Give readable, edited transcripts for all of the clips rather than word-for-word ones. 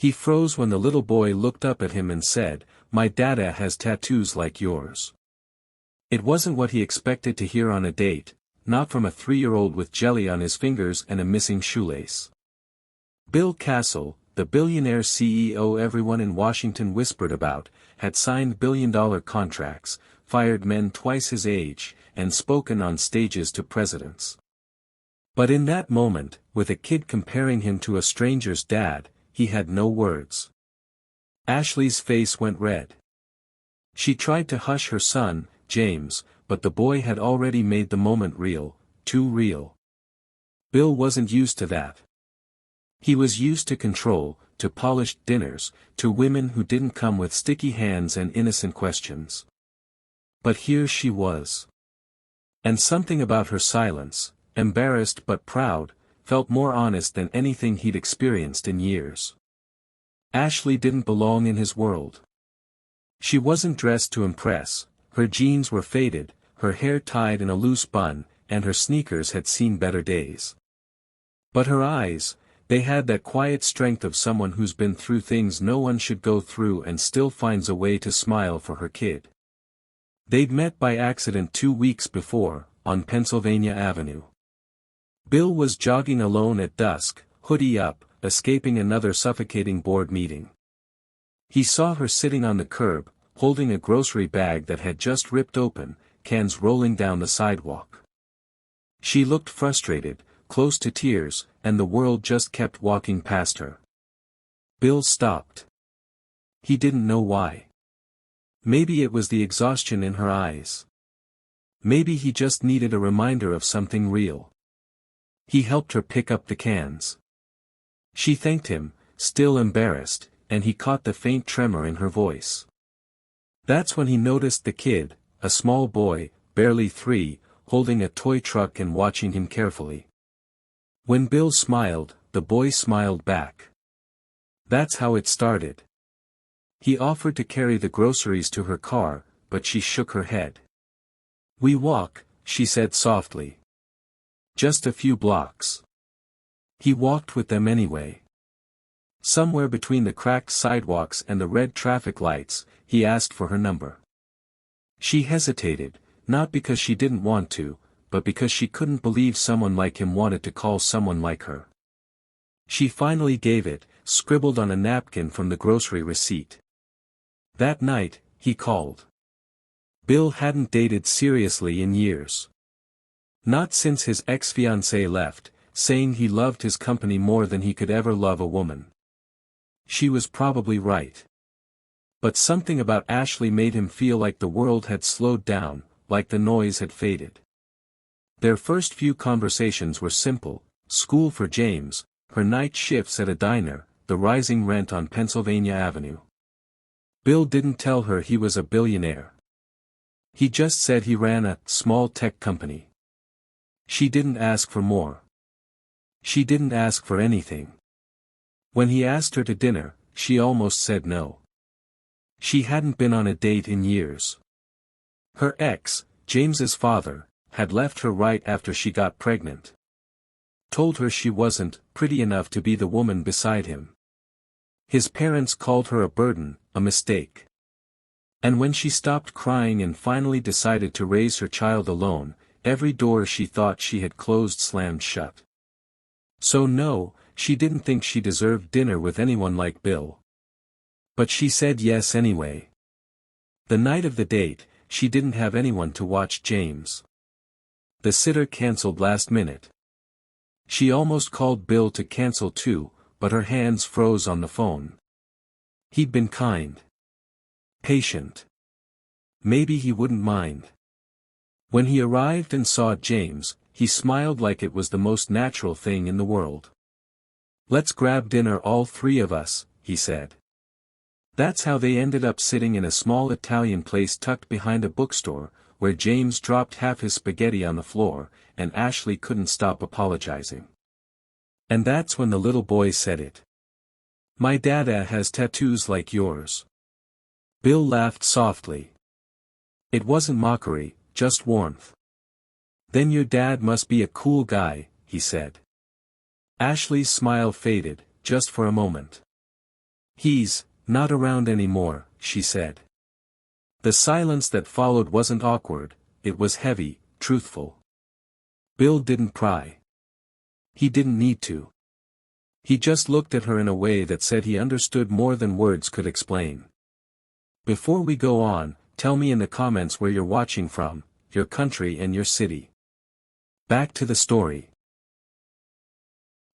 He froze when the little boy looked up at him and said, "My dada has tattoos like yours." It wasn't what he expected to hear on a date, not from a 3-year-old with jelly on his fingers and a missing shoelace. Bill Castle, the billionaire CEO everyone in Washington whispered about, had signed billion-dollar contracts, fired men twice his age, and spoken on stages to presidents. But in that moment, with a kid comparing him to a stranger's dad, he had no words. Ashley's face went red. She tried to hush her son, James, but the boy had already made the moment real, too real. Bill wasn't used to that. He was used to control, to polished dinners, to women who didn't come with sticky hands and innocent questions. But here she was. And something about her silence, embarrassed but proud, felt more honest than anything he'd experienced in years. Ashley didn't belong in his world. She wasn't dressed to impress, her jeans were faded, her hair tied in a loose bun, and her sneakers had seen better days. But her eyes, they had that quiet strength of someone who's been through things no one should go through and still finds a way to smile for her kid. They'd met by accident 2 weeks before, on Pennsylvania Avenue. Bill was jogging alone at dusk, hoodie up, escaping another suffocating board meeting. He saw her sitting on the curb, holding a grocery bag that had just ripped open, cans rolling down the sidewalk. She looked frustrated, close to tears, and the world just kept walking past her. Bill stopped. He didn't know why. Maybe it was the exhaustion in her eyes. Maybe he just needed a reminder of something real. He helped her pick up the cans. She thanked him, still embarrassed, and he caught the faint tremor in her voice. That's when he noticed the kid, a small boy, barely 3, holding a toy truck and watching him carefully. When Bill smiled, the boy smiled back. That's how it started. He offered to carry the groceries to her car, but she shook her head. "We walk," she said softly. "Just a few blocks." He walked with them anyway. Somewhere between the cracked sidewalks and the red traffic lights, he asked for her number. She hesitated, not because she didn't want to, but because she couldn't believe someone like him wanted to call someone like her. She finally gave it, scribbled on a napkin from the grocery receipt. That night, he called. Bill hadn't dated seriously in years. Not since his ex-fiancée left, saying he loved his company more than he could ever love a woman. She was probably right. But something about Ashley made him feel like the world had slowed down, like the noise had faded. Their first few conversations were simple: school for James, her night shifts at a diner, the rising rent on Pennsylvania Avenue. Bill didn't tell her he was a billionaire. He just said he ran a small tech company. She didn't ask for more. She didn't ask for anything. When he asked her to dinner, she almost said no. She hadn't been on a date in years. Her ex, James's father, had left her right after she got pregnant. Told her she wasn't pretty enough to be the woman beside him. His parents called her a burden, a mistake. And when she stopped crying and finally decided to raise her child alone, every door she thought she had closed slammed shut. So no, she didn't think she deserved dinner with anyone like Bill. But she said yes anyway. The night of the date, she didn't have anyone to watch James. The sitter canceled last minute. She almost called Bill to cancel too, but her hands froze on the phone. He'd been kind. Patient. Maybe he wouldn't mind. When he arrived and saw James, he smiled like it was the most natural thing in the world. "Let's grab dinner, all 3 of us," he said. That's how they ended up sitting in a small Italian place tucked behind a bookstore, where James dropped half his spaghetti on the floor, and Ashley couldn't stop apologizing. And that's when the little boy said it. "My dada has tattoos like yours." Bill laughed softly. It wasn't mockery, just warmth. "Then your dad must be a cool guy," he said. Ashley's smile faded, just for a moment. He's not around anymore, she said. The silence that followed wasn't awkward, it was heavy, truthful. Bill didn't cry. He didn't need to. He just looked at her in a way that said he understood more than words could explain. Before we go on, tell me in the comments where you're watching from, your country and your city. Back to the story.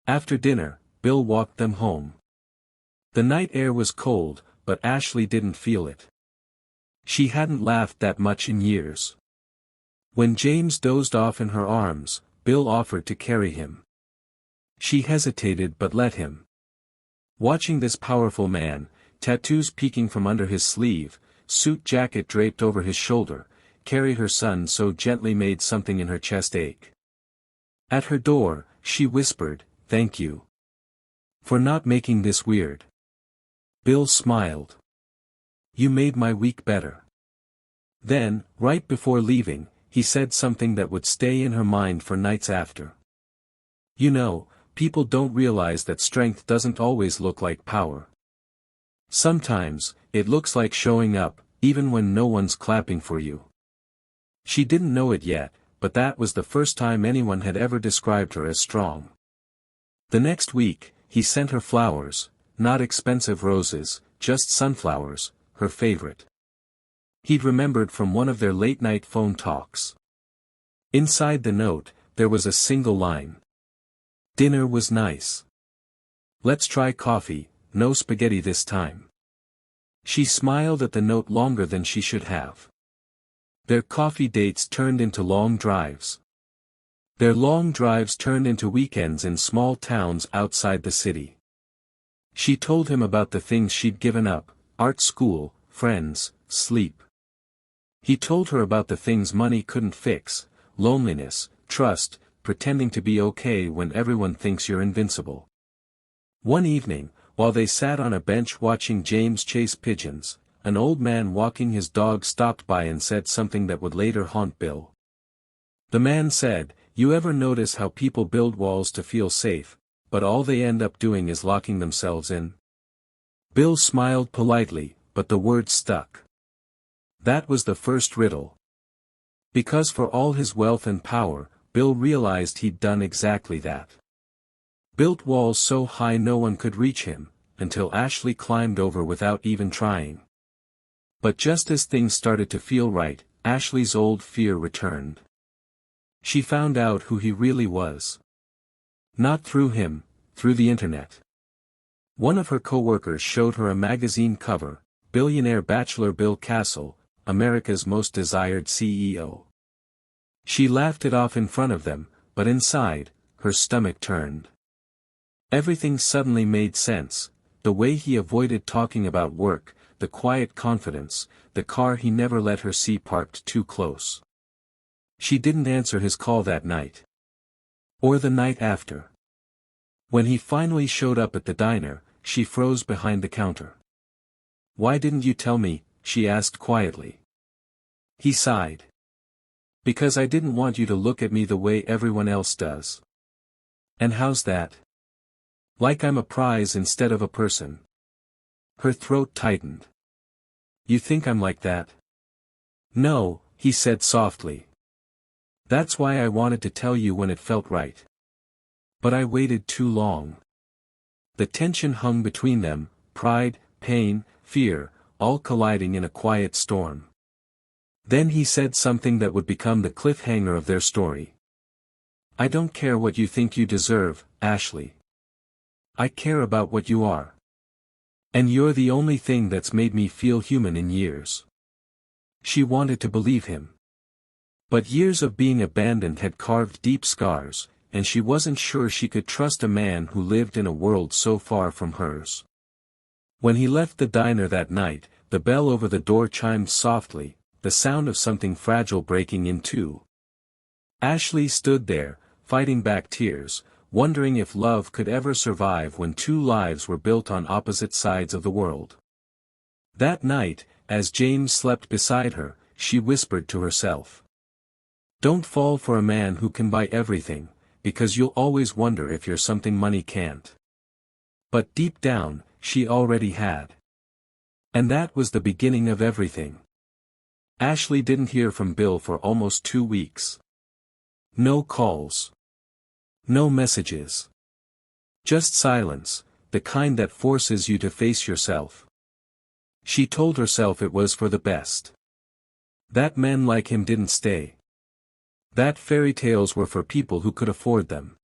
After dinner, Bill walked them home. The night air was cold, but Ashley didn't feel it. She hadn't laughed that much in years. When James dozed off in her arms, Bill offered to carry him. She hesitated but let him. Watching this powerful man, tattoos peeking from under his sleeve, suit jacket draped over his shoulder, carry her son so gently made something in her chest ache. At her door, she whispered, "Thank you. For not making this weird." Bill smiled. "You made my week better." Then, right before leaving, he said something that would stay in her mind for nights after. "You know, people don't realize that strength doesn't always look like power. Sometimes, it looks like showing up, even when no one's clapping for you." She didn't know it yet, but that was the first time anyone had ever described her as strong. The next week, he sent her flowers, not expensive roses, just sunflowers, her favorite. He'd remembered from one of their late-night phone talks. Inside the note, there was a single line. "Dinner was nice. Let's try coffee, no spaghetti this time." She smiled at the note longer than she should have. Their coffee dates turned into long drives. Their long drives turned into weekends in small towns outside the city. She told him about the things she'd given up, art school, friends, sleep. He told her about the things money couldn't fix, loneliness, trust, pretending to be okay when everyone thinks you're invincible. One evening, while they sat on a bench watching James chase pigeons, an old man walking his dog stopped by and said something that would later haunt Bill. The man said, "You ever notice how people build walls to feel safe, but all they end up doing is locking themselves in?" Bill smiled politely, but the word stuck. That was the first riddle. Because for all his wealth and power, Bill realized he'd done exactly that. Built walls so high no one could reach him, until Ashley climbed over without even trying. But just as things started to feel right, Ashley's old fear returned. She found out who he really was. Not through him, through the internet. One of her coworkers showed her a magazine cover, Billionaire Bachelor Bill Castle, America's Most Desired CEO. She laughed it off in front of them, but inside, her stomach turned. Everything suddenly made sense, the way he avoided talking about work, the quiet confidence, the car he never let her see parked too close. She didn't answer his call that night. Or the night after. When he finally showed up at the diner, she froze behind the counter. "Why didn't you tell me?" she asked quietly. He sighed. "Because I didn't want you to look at me the way everyone else does." "And how's that?" "Like I'm a prize instead of a person." Her throat tightened. "You think I'm like that?" "No," he said softly. "That's why I wanted to tell you when it felt right. But I waited too long." The tension hung between them, pride, pain, fear, all colliding in a quiet storm. Then he said something that would become the cliffhanger of their story. "I don't care what you think you deserve, Ashley. I care about what you are. And you're the only thing that's made me feel human in years." She wanted to believe him. But years of being abandoned had carved deep scars, and she wasn't sure she could trust a man who lived in a world so far from hers. When he left the diner that night, the bell over the door chimed softly, the sound of something fragile breaking in two. Ashley stood there, fighting back tears, wondering if love could ever survive when two lives were built on opposite sides of the world. That night, as James slept beside her, she whispered to herself, "Don't fall for a man who can buy everything, because you'll always wonder if you're something money can't." But deep down, she already had. And that was the beginning of everything. Ashley didn't hear from Bill for almost 2 weeks. No calls. No messages. Just silence, the kind that forces you to face yourself. She told herself it was for the best. That men like him didn't stay. That fairy tales were for people who could afford them.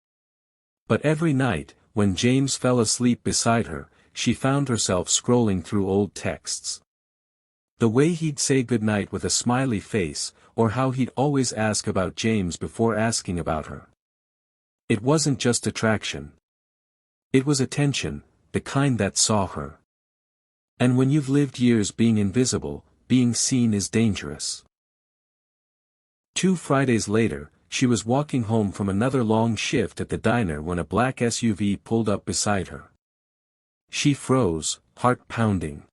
But every night, when James fell asleep beside her, she found herself scrolling through old texts. The way he'd say goodnight with a smiley face, or how he'd always ask about James before asking about her. It wasn't just attraction. It was attention, the kind that saw her. And when you've lived years being invisible, being seen is dangerous. 2 Fridays later, she was walking home from another long shift at the diner when a black SUV pulled up beside her. She froze, heart pounding.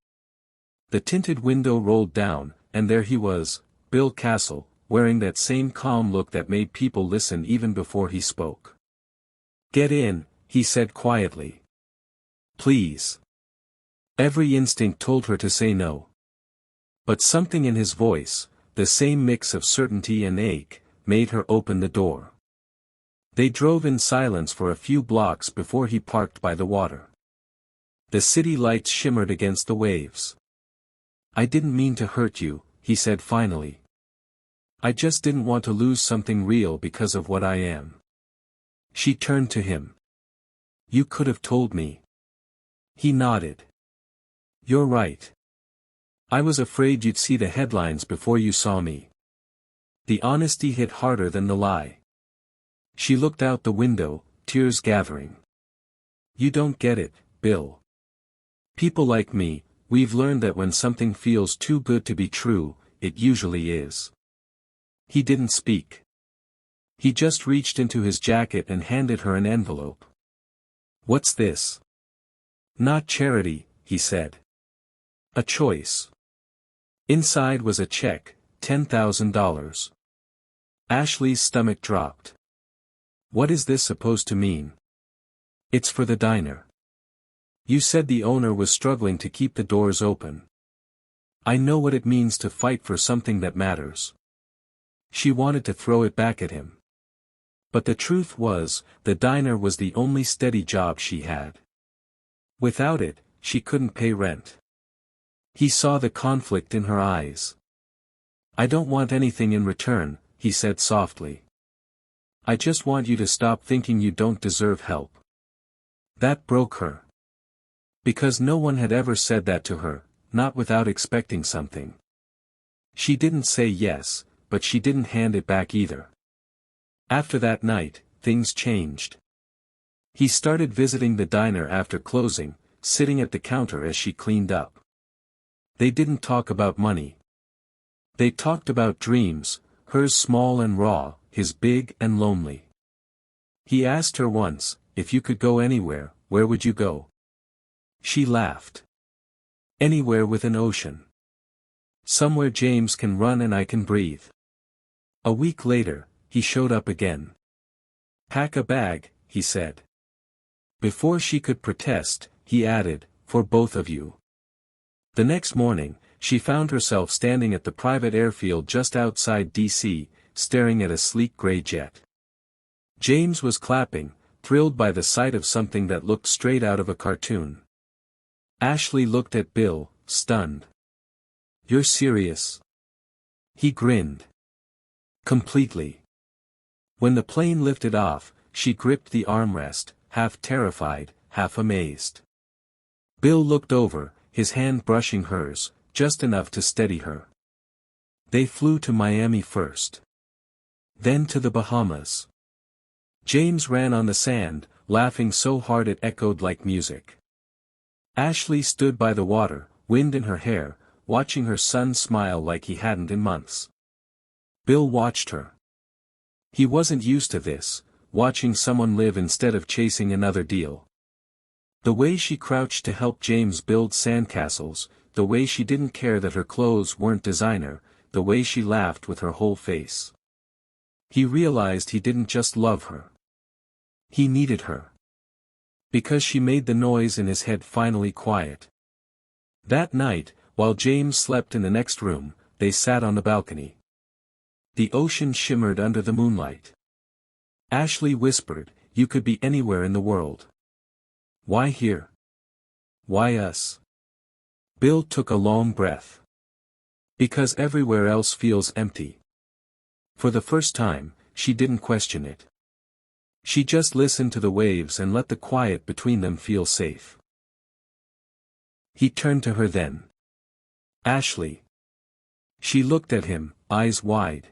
The tinted window rolled down, and there he was, Bill Castle, wearing that same calm look that made people listen even before he spoke. "Get in," he said quietly. "Please." Every instinct told her to say no. But something in his voice, the same mix of certainty and ache, made her open the door. They drove in silence for a few blocks before he parked by the water. The city lights shimmered against the waves. "I didn't mean to hurt you," he said finally. "I just didn't want to lose something real because of what I am." She turned to him. "You could have told me." He nodded. "You're right. I was afraid you'd see the headlines before you saw me." The honesty hit harder than the lie. She looked out the window, tears gathering. "You don't get it, Bill. People like me, we've learned that when something feels too good to be true, it usually is." He didn't speak. He just reached into his jacket and handed her an envelope. "What's this?" "Not charity," he said. "A choice." Inside was a check, $10,000. Ashley's stomach dropped. "What is this supposed to mean?" "It's for the diner. You said the owner was struggling to keep the doors open. I know what it means to fight for something that matters." She wanted to throw it back at him. But the truth was, the diner was the only steady job she had. Without it, she couldn't pay rent. He saw the conflict in her eyes. "I don't want anything in return," he said softly. "I just want you to stop thinking you don't deserve help." That broke her. Because no one had ever said that to her, not without expecting something. She didn't say yes, but she didn't hand it back either. After that night, things changed. He started visiting the diner after closing, sitting at the counter as she cleaned up. They didn't talk about money. They talked about dreams, hers small and raw, his big and lonely. He asked her once, "If you could go anywhere, where would you go?" She laughed. "Anywhere with an ocean. Somewhere James can run and I can breathe." A week later, he showed up again. "Pack a bag," he said. Before she could protest, he added, "For both of you." The next morning, she found herself standing at the private airfield just outside D.C., staring at a sleek gray jet. James was clapping, thrilled by the sight of something that looked straight out of a cartoon. Ashley looked at Bill, stunned. "You're serious?" He grinned. "Completely." When the plane lifted off, she gripped the armrest, half terrified, half amazed. Bill looked over, his hand brushing hers, just enough to steady her. They flew to Miami first. Then to the Bahamas. James ran on the sand, laughing so hard it echoed like music. Ashley stood by the water, wind in her hair, watching her son smile like he hadn't in months. Bill watched her. He wasn't used to this, watching someone live instead of chasing another deal. The way she crouched to help James build sandcastles, the way she didn't care that her clothes weren't designer, the way she laughed with her whole face. He realized he didn't just love her. He needed her. Because she made the noise in his head finally quiet. That night, while James slept in the next room, they sat on the balcony. The ocean shimmered under the moonlight. Ashley whispered, "You could be anywhere in the world. Why here? Why us?" Bill took a long breath. Because everywhere else feels empty. For the first time, she didn't question it. She just listened to the waves and let the quiet between them feel safe. He turned to her then. "Ashley." She looked at him, eyes wide.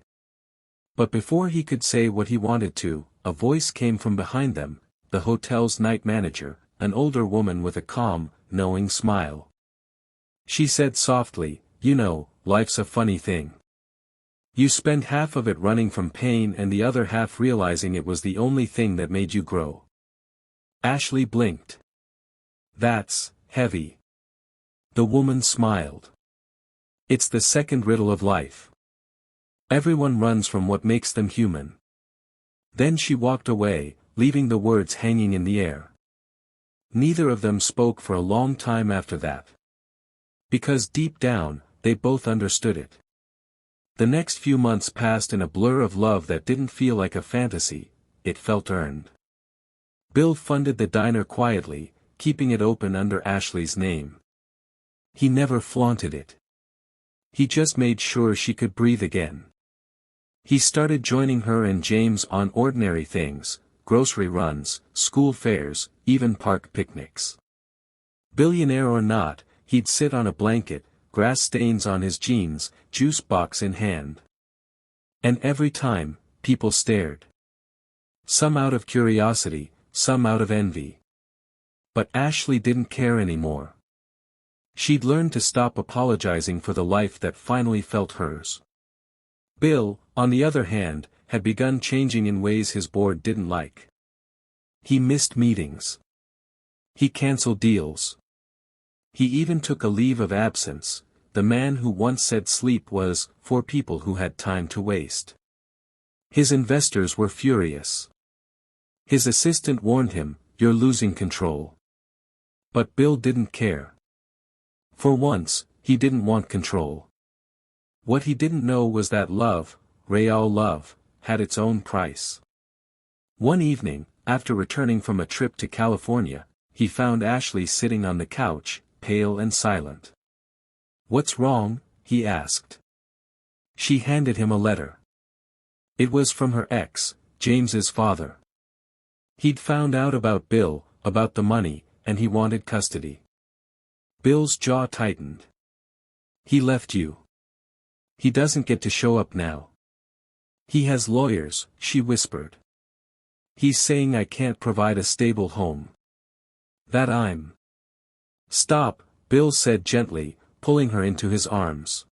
But before he could say what he wanted to, a voice came from behind them, the hotel's night manager, an older woman with a calm, knowing smile. She said softly, "You know, life's a funny thing. You spend half of it running from pain and the other half realizing it was the only thing that made you grow." Ashley blinked. "That's heavy." The woman smiled. "It's the second riddle of life. Everyone runs from what makes them human." Then she walked away, leaving the words hanging in the air. Neither of them spoke for a long time after that. Because deep down, they both understood it. The next few months passed in a blur of love that didn't feel like a fantasy, it felt earned. Bill funded the diner quietly, keeping it open under Ashley's name. He never flaunted it. He just made sure she could breathe again. He started joining her and James on ordinary things, grocery runs, school fairs, even park picnics. Billionaire or not, he'd sit on a blanket, grass stains on his jeans, juice box in hand. And every time, people stared. Some out of curiosity, some out of envy. But Ashley didn't care anymore. She'd learned to stop apologizing for the life that finally felt hers. Bill, on the other hand, had begun changing in ways his board didn't like. He missed meetings. He canceled deals. He even took a leave of absence. The man who once said sleep was for people who had time to waste. His investors were furious. His assistant warned him, "You're losing control." But Bill didn't care. For once, he didn't want control. What he didn't know was that love, real love, had its own price. One evening, after returning from a trip to California, he found Ashley sitting on the couch, pale and silent. "What's wrong?" he asked. She handed him a letter. It was from her ex, James's father. He'd found out about Bill, about the money, and he wanted custody. Bill's jaw tightened. "He left you. He doesn't get to show up now. He has lawyers," she whispered. "He's saying I can't provide a stable home. That I'm—" "Stop," Bill said gently, pulling her into his arms.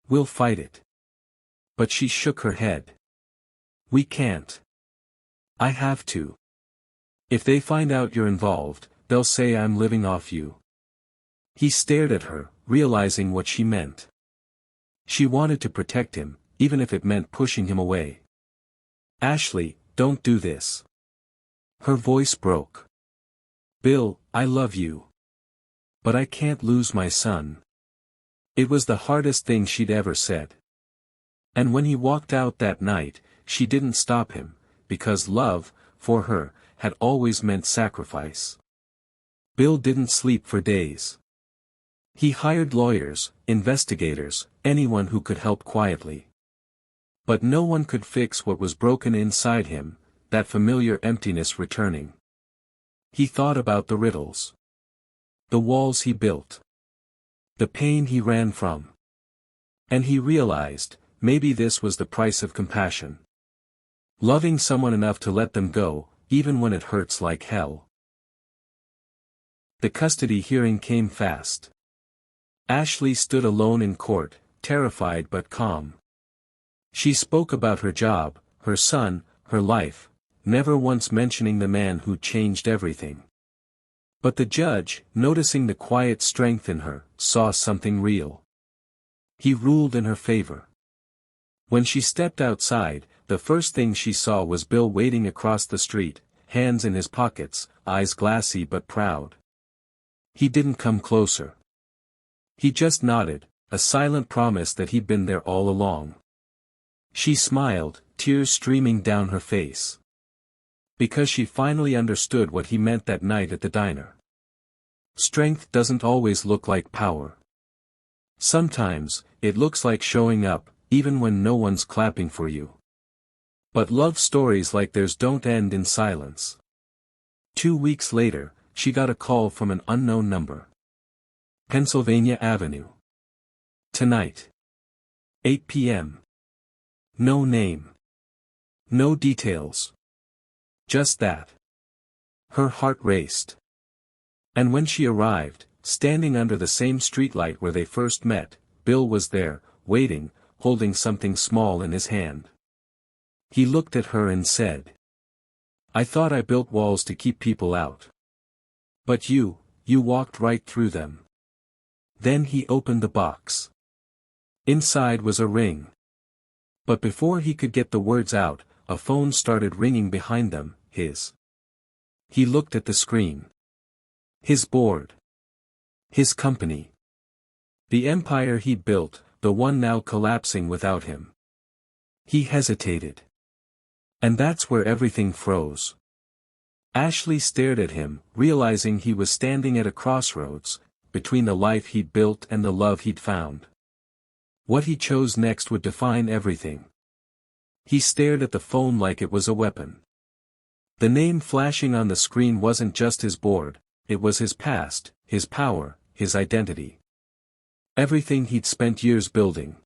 "We'll fight it." But she shook her head. "We can't. I have to. If they find out you're involved, they'll say I'm living off you." He stared at her, realizing what she meant. She wanted to protect him, even if it meant pushing him away. "Ashley, don't do this." Her voice broke. "Bill, I love you. But I can't lose my son." It was the hardest thing she'd ever said. And when he walked out that night, she didn't stop him, because love, for her, had always meant sacrifice. Bill didn't sleep for days. He hired lawyers, investigators, anyone who could help quietly. But no one could fix what was broken inside him, that familiar emptiness returning. He thought about the riddles. The walls he built. The pain he ran from. And he realized, maybe this was the price of compassion. Loving someone enough to let them go, even when it hurts like hell. The custody hearing came fast. Ashley stood alone in court, terrified but calm. She spoke about her job, her son, her life, never once mentioning the man who changed everything. But the judge, noticing the quiet strength in her, saw something real. He ruled in her favor. When she stepped outside, the first thing she saw was Bill waiting across the street, hands in his pockets, eyes glassy but proud. He didn't come closer. He just nodded, a silent promise that he'd been there all along. She smiled, tears streaming down her face. Because she finally understood what he meant that night at the diner. Strength doesn't always look like power. Sometimes, it looks like showing up, even when no one's clapping for you. But love stories like theirs don't end in silence. 2 weeks later, she got a call from an unknown number. Pennsylvania Avenue. Tonight. 8 p.m. No name. No details. Just that. Her heart raced. And when she arrived, standing under the same streetlight where they first met, Bill was there, waiting, holding something small in his hand. He looked at her and said, "I thought I built walls to keep people out. But you walked right through them." Then he opened the box. Inside was a ring. But before he could get the words out, a phone started ringing behind them, his. He looked at the screen. His board. His company. The empire he'd built, the one now collapsing without him. He hesitated. And that's where everything froze. Ashley stared at him, realizing he was standing at a crossroads, between the life he'd built and the love he'd found. What he chose next would define everything. He stared at the phone like it was a weapon. The name flashing on the screen wasn't just his board, it was his past, his power, his identity. Everything he'd spent years building.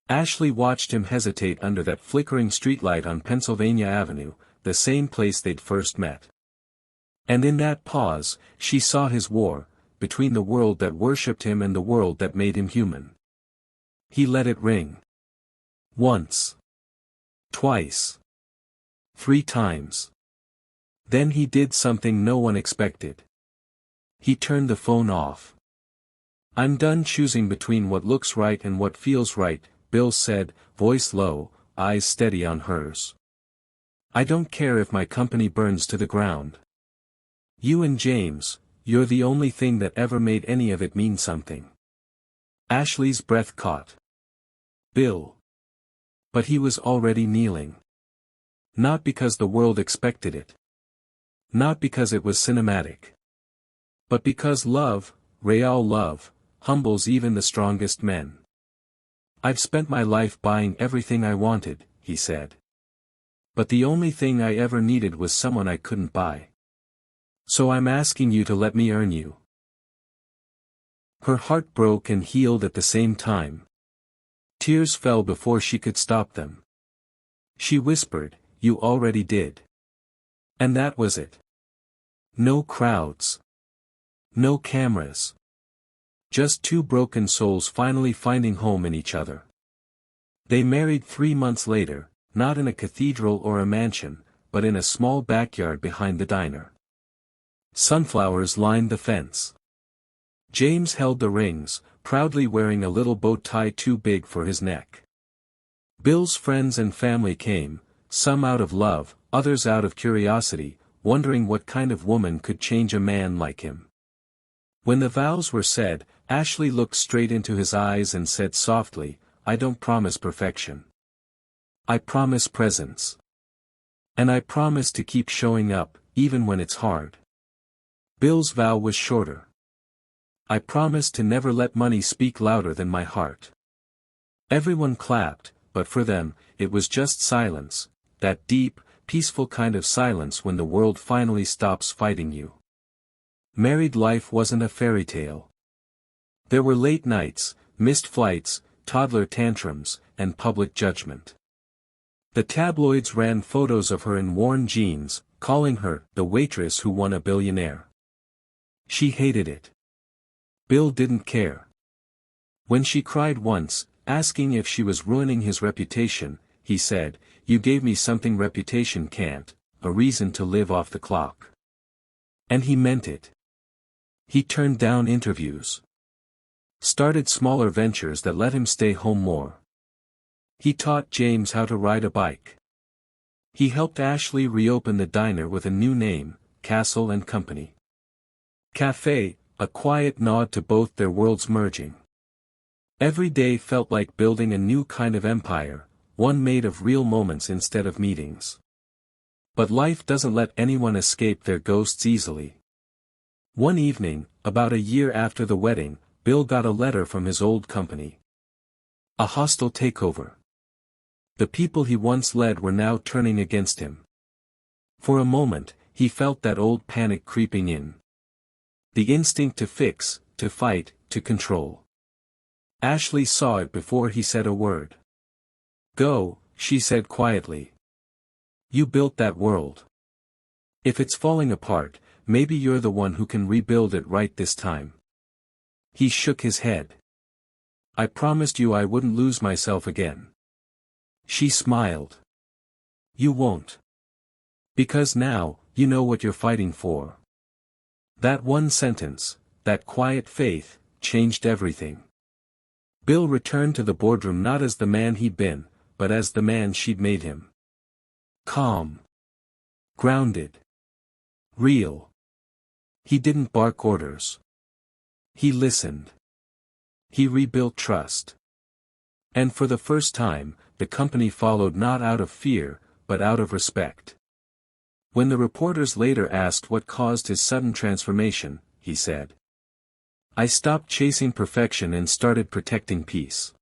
Ashley watched him hesitate under that flickering streetlight on Pennsylvania Avenue, the same place they'd first met. And in that pause, she saw his war, between the world that worshipped him and the world that made him human. He let it ring. Once. Twice. 3 times. Then he did something no one expected. He turned the phone off. "I'm done choosing between what looks right and what feels right," Bill said, voice low, eyes steady on hers. "I don't care if my company burns to the ground. You and James, you're the only thing that ever made any of it mean something." Ashley's breath caught. Bill. But he was already kneeling. Not because the world expected it. Not because it was cinematic. But because love, real love, humbles even the strongest men. "I've spent my life buying everything I wanted," he said. "But the only thing I ever needed was someone I couldn't buy. So I'm asking you to let me earn you." Her heart broke and healed at the same time. Tears fell before she could stop them. She whispered, "You already did." And that was it. No crowds. No cameras. Just 2 broken souls finally finding home in each other. They married 3 months later, not in a cathedral or a mansion, but in a small backyard behind the diner. Sunflowers lined the fence. James held the rings, proudly wearing a little bow tie too big for his neck. Bill's friends and family came, some out of love, others out of curiosity, wondering what kind of woman could change a man like him. When the vows were said, Ashley looked straight into his eyes and said softly, "I don't promise perfection. I promise presence. And I promise to keep showing up, even when it's hard." Bill's vow was shorter. "I promise to never let money speak louder than my heart." Everyone clapped, but for them, it was just silence, that deep, peaceful kind of silence when the world finally stops fighting you. Married life wasn't a fairy tale. There were late nights, missed flights, toddler tantrums, and public judgment. The tabloids ran photos of her in worn jeans, calling her the waitress who won a billionaire. She hated it. Bill didn't care. When she cried once, asking if she was ruining his reputation, he said, "You gave me something reputation can't, a reason to live off the clock." And he meant it. He turned down interviews. Started smaller ventures that let him stay home more. He taught James how to ride a bike. He helped Ashley reopen the diner with a new name, Castle and Company. Cafe, a quiet nod to both their worlds merging. Every day felt like building a new kind of empire, one made of real moments instead of meetings. But life doesn't let anyone escape their ghosts easily. One evening, about a year after the wedding, Bill got a letter from his old company. A hostile takeover. The people he once led were now turning against him. For a moment, he felt that old panic creeping in. The instinct to fix, to fight, to control. Ashley saw it before he said a word. "Go," she said quietly. "You built that world. If it's falling apart, maybe you're the one who can rebuild it right this time." He shook his head. "I promised you I wouldn't lose myself again." She smiled. "You won't. Because now, you know what you're fighting for." That one sentence, that quiet faith, changed everything. Bill returned to the boardroom not as the man he'd been, but as the man she'd made him. Calm. Grounded. Real. He didn't bark orders. He listened. He rebuilt trust. And for the first time, the company followed not out of fear, but out of respect. When the reporters later asked what caused his sudden transformation, he said, "I stopped chasing perfection and started protecting peace."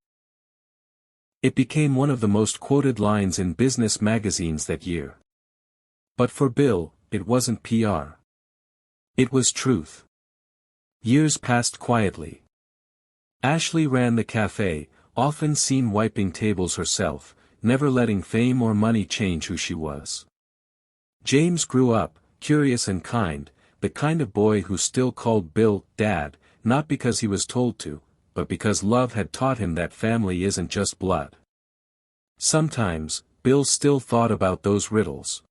It became one of the most quoted lines in business magazines that year. But for Bill, it wasn't PR. It was truth. Years passed quietly. Ashley ran the cafe, often seen wiping tables herself, never letting fame or money change who she was. James grew up, curious and kind, the kind of boy who still called Bill Dad, not because he was told to, but because love had taught him that family isn't just blood. Sometimes, Bill still thought about those riddles.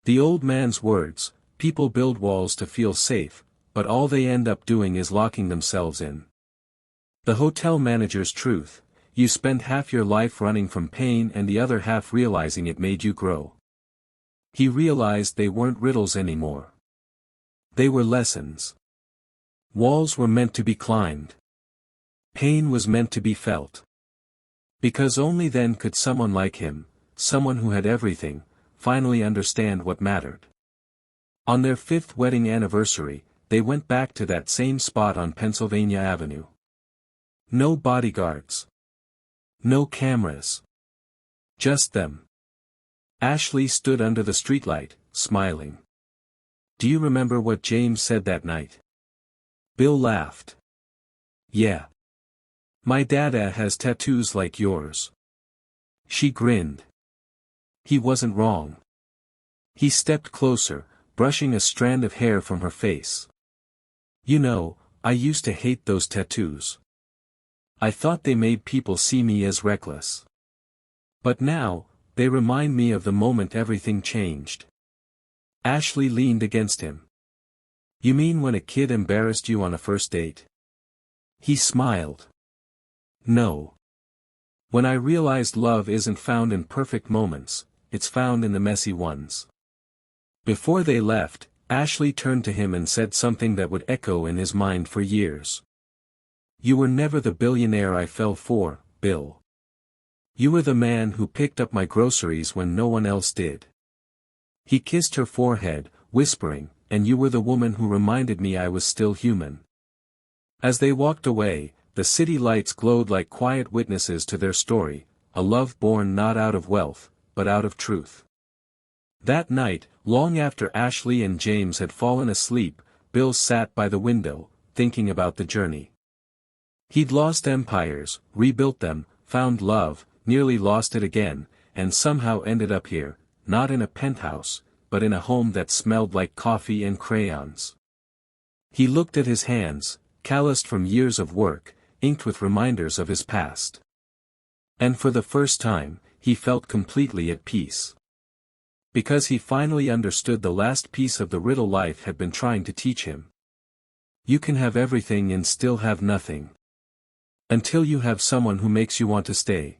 The old man's words, "People build walls to feel safe, but all they end up doing is locking themselves in." The hotel manager's truth, "You spend half your life running from pain and the other half realizing it made you grow." He realized they weren't riddles anymore. They were lessons. Walls were meant to be climbed. Pain was meant to be felt. Because only then could someone like him, someone who had everything, finally understand what mattered. On their 5th wedding anniversary, they went back to that same spot on Pennsylvania Avenue. No bodyguards. No cameras. Just them. Ashley stood under the streetlight, smiling. "Do you remember what James said that night?" Bill laughed. "Yeah. My dada has tattoos like yours." She grinned. He wasn't wrong. He stepped closer, brushing a strand of hair from her face. "You know, I used to hate those tattoos. I thought they made people see me as reckless. But now, they remind me of the moment everything changed." Ashley leaned against him. "You mean when a kid embarrassed you on a first date?" He smiled. "No. When I realized love isn't found in perfect moments, it's found in the messy ones." Before they left, Ashley turned to him and said something that would echo in his mind for years. "You were never the billionaire I fell for, Bill. You were the man who picked up my groceries when no one else did." He kissed her forehead, whispering, "And you were the woman who reminded me I was still human." As they walked away, the city lights glowed like quiet witnesses to their story, a love born not out of wealth, but out of truth. That night, long after Ashley and James had fallen asleep, Bill sat by the window, thinking about the journey. He'd lost empires, rebuilt them, found love, nearly lost it again, and somehow ended up here, not in a penthouse, but in a home that smelled like coffee and crayons. He looked at his hands, calloused from years of work, inked with reminders of his past. And for the first time, he felt completely at peace. Because he finally understood the last piece of the riddle life had been trying to teach him. You can have everything and still have nothing. Until you have someone who makes you want to stay.